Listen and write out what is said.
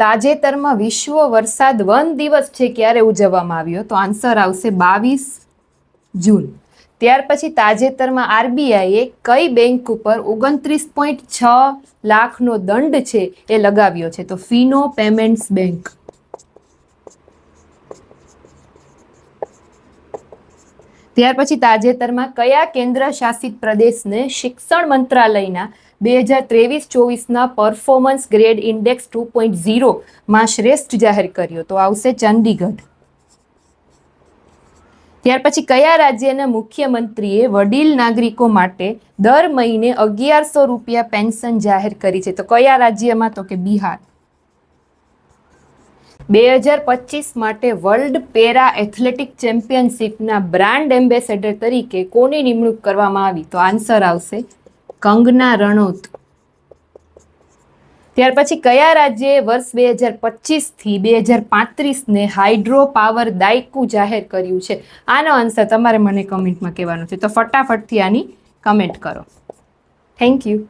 તાજેતરમાં વિશ્વ વરસાદ વન દિવસ છે ક્યારે ઉજવવામાં આવ્યો? તો આન્સર આવશે 22 જૂન. ત્યાર પછી તાજેતરમાં આરબીઆઈએ કઈ બેંક ઉપર 29.6 લાખનો દંડ છે એ લગાવ્યો છે? તો ફિનો પેમેન્ટ્સ બેંક. ત્યાર પછી તાજેતરમાં કયા કેન્દ્ર શાસિત પ્રદેશને શિક્ષણ મંત્રાલયના 2023-24ના પરફોર્મન્સ ગ્રેડ ઇન્ડેક્સ 2.0 માં શ્રેષ્ઠ જાહેર કર્યો? તો આવશે ચંદીગઢ. ત્યાર પછી કયા રાજ્યના મુખ્યમંત્રીએ વડીલ નાગરિકો માટે દર મહિને 1100 રૂપિયા પેન્શન જાહેર કરી છે? તો કયા રાજ્યમાં? તો કે બિહાર. 2025 માટે વર્લ્ડ પેરા એથ્લેટિક ચેમ્પિયનશિપના બ્રાન્ડ એમ્બેસેડર તરીકે કોની નિમણૂક કરવામાં આવી? તો આન્સર આવશે કંગના રનૌત. ત્યાર પછી કયા રાજ્યએ વર્ષ 2025 થી 2035ને હાઇડ્રો પાવર દાયકુ જાહેર કર્યું છે? આનો આન્સર તમારે મને કમેન્ટમાં કહેવાનો છે, તો ફટાફટથી આની કમેન્ટ કરો. Thank you.